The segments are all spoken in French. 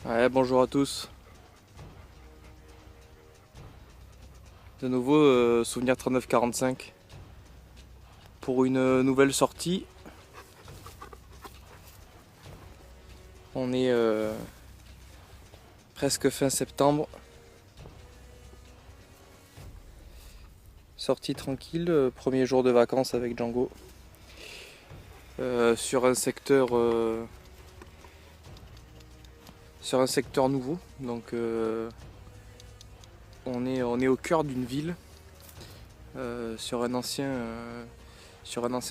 Ouais, bonjour à tous. De nouveau, Souvenir 3945 pour une nouvelle sortie. On est presque fin septembre. Sortie tranquille, premier jour de vacances avec Django. Sur un secteur nouveau. Donc on est au cœur d'une ville, sur un ancien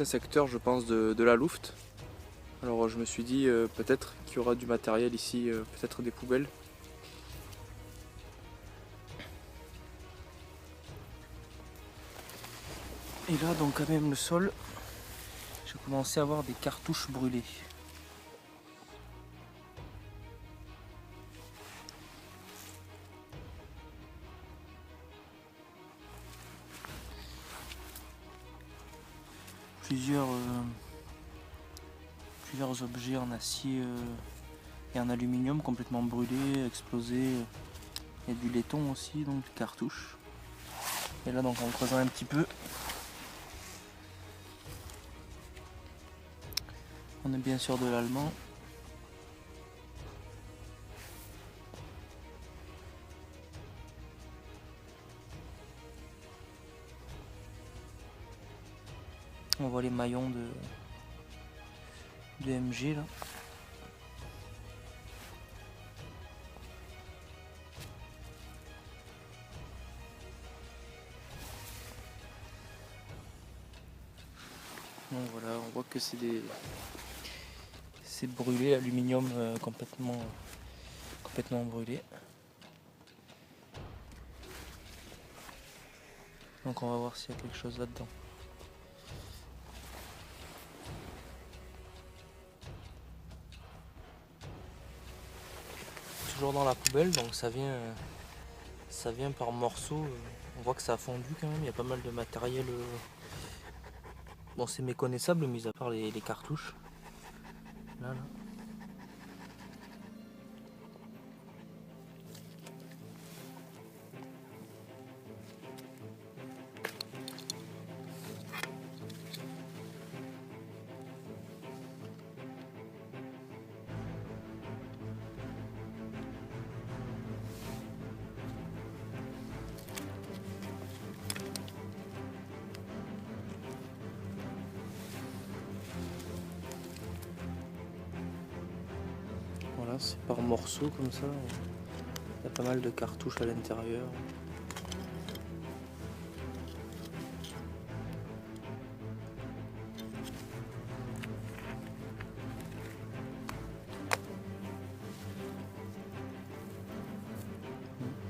secteur, je pense, de la Louft. Alors je me suis dit peut-être qu'il y aura du matériel ici, peut-être des poubelles. Et là donc quand même le sol, j'ai commencé à avoir des cartouches brûlées. Plusieurs objets en acier et en aluminium complètement brûlés, explosés. Il y a du laiton aussi, donc des cartouches. Et là donc en creusant un petit peu, on est bien sûr de l'allemand. On voit les maillons de MG là. Donc voilà, on voit que c'est brûlé, l'aluminium complètement brûlé. Donc on va voir s'il y a quelque chose là-dedans. Toujours dans la poubelle, donc ça vient par morceaux. On voit que ça a fondu quand même, il y a pas mal de matériel. Bon, c'est méconnaissable, mis à part les cartouches. Là. Voilà, c'est par morceaux comme ça. Il y a pas mal de cartouches à l'intérieur.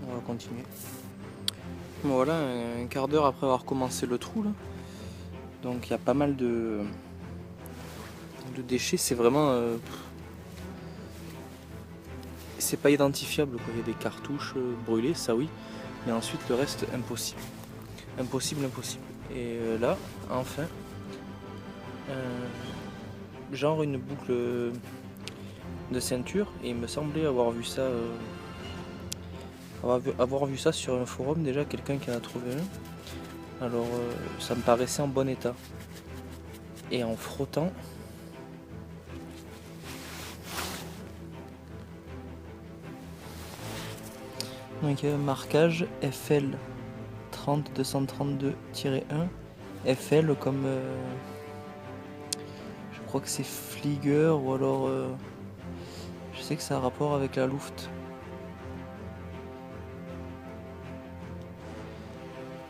On va continuer. Bon, voilà, un quart d'heure après avoir commencé le trou là. Donc il y a pas mal de déchets, c'est vraiment c'est pas identifiable quoi. Il y a des cartouches brûlées, ça oui, mais ensuite le reste impossible. Impossible. Et là, enfin, genre une boucle de ceinture, et il me semblait avoir vu ça sur un forum déjà, quelqu'un qui en a trouvé un. Alors ça me paraissait en bon état. Et en frottant, donc il y a un marquage FL 30232-1, FL comme je crois que c'est Flieger, ou alors je sais que ça a un rapport avec la Luft.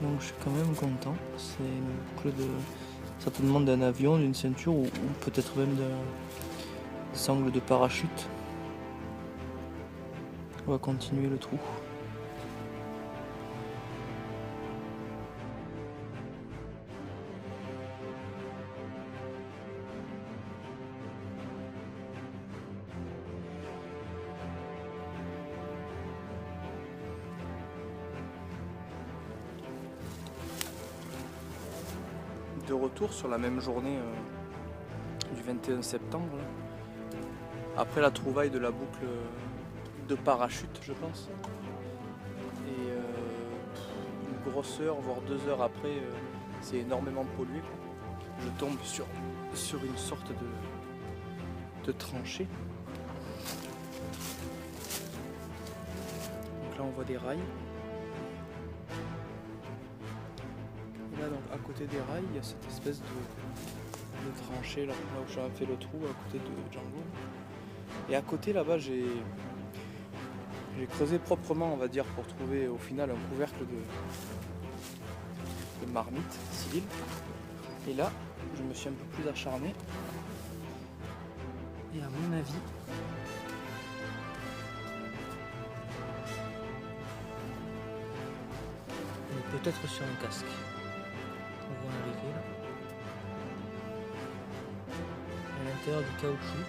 Donc je suis quand même content. C'est une boucle de certainement d'un avion, d'une ceinture, ou peut-être même d'un sangle de parachute. On va continuer le trou. De retour sur la même journée du 21 septembre, là. Après la trouvaille de la boucle de parachute, je pense. Et une grosse heure, voire 2 heures après, c'est énormément pollué, quoi. Je tombe sur une sorte de tranchée. Donc là on voit des rails. Et là donc à côté des rails, il y a cette espèce de tranchée là où j'ai fait le trou à côté de Django. Et à côté là-bas j'ai creusé proprement, on va dire, pour trouver au final un couvercle de marmite civile. Et là, je me suis un peu plus acharné. Et à mon avis, on est peut-être sur un casque. On va arriver là. À l'intérieur du caoutchouc.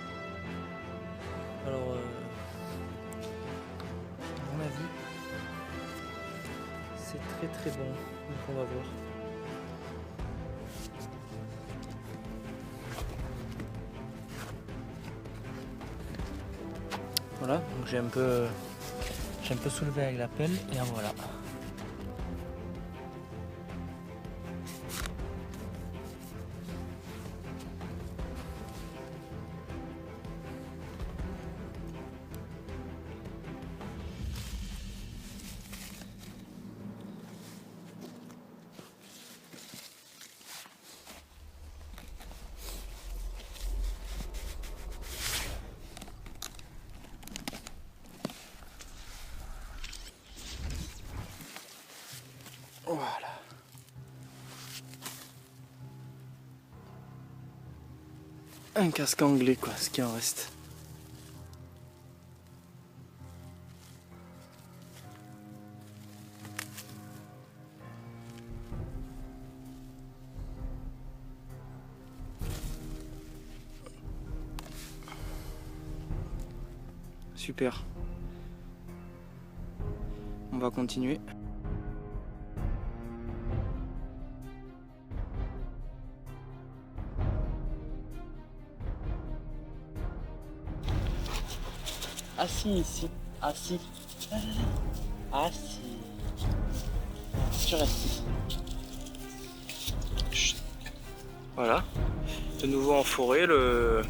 Alors, à mon avis, c'est très très bon. Donc on va voir. Voilà, donc j'ai un peu soulevé avec la pelle et en voilà. Voilà. Un casque anglais quoi, ce qui en reste. Super. On va continuer. Assis ici. Assis. Assis. Je reste ici. Chut. Voilà. De nouveau en forêt le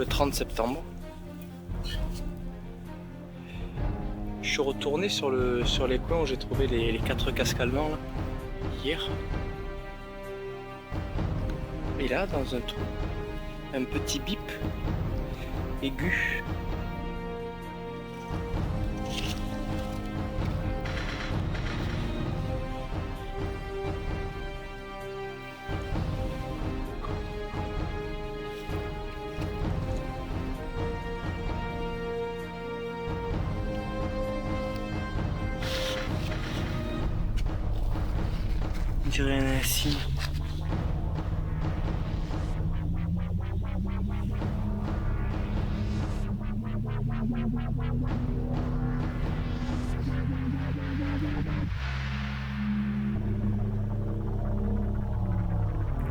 30 septembre. Je suis retourné sur les coins où j'ai trouvé les 4 casques allemands là, hier. Et là, dans un trou, un petit bip aigu. On dirait un signe.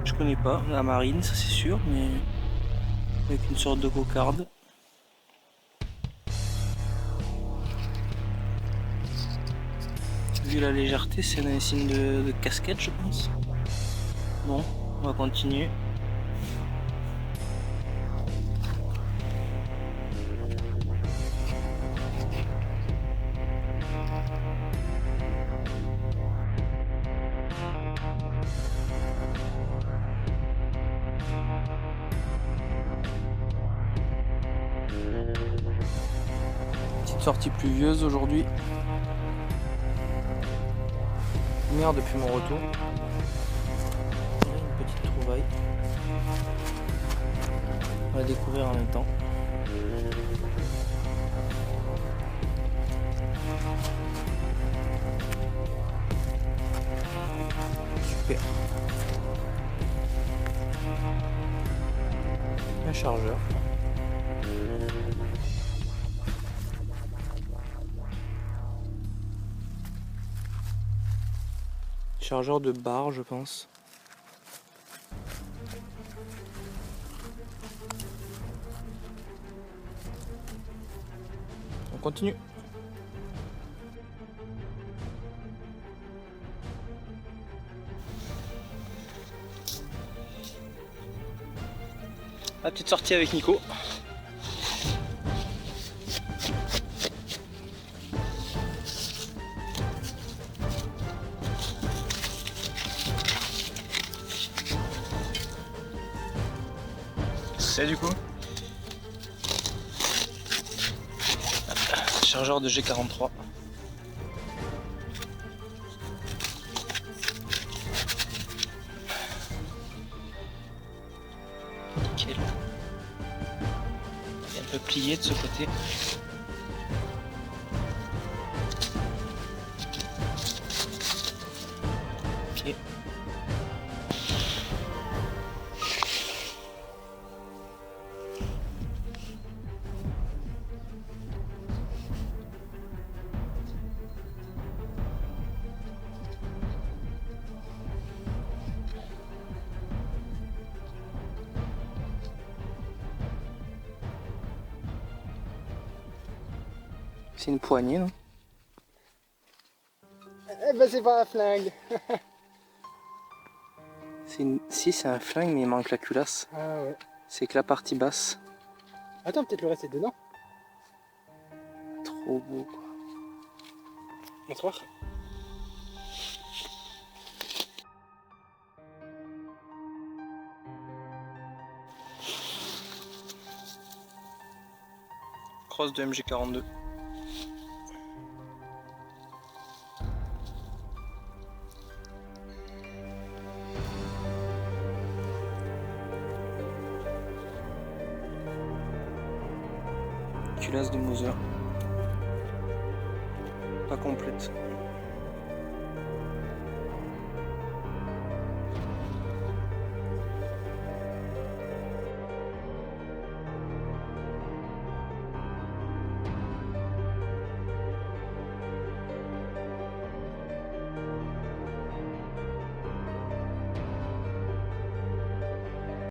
Je connais pas la marine, ça c'est sûr, mais avec une sorte de cocarde. Vu la légèreté, c'est un signe de casquette, je pense. Bon, on va continuer. Petite sortie pluvieuse aujourd'hui. Merde depuis mon retour. Une petite trouvaille. On va découvrir en même temps. Super. Un chargeur. Chargeur de barre, je pense. continue. La petite sortie avec Nico. C'est du coup chargeur de G43. Nickel. Il est un peu plié de ce côté. Ok. C'est une poignée, non? Eh ben c'est pas un flingue. Si, c'est un flingue, mais il manque la culasse. Ah ouais. C'est que la partie basse. Attends, peut-être le reste est dedans. Trop beau, quoi. Bonsoir. Cross de MG42. Culasse de Moser. Pas complète.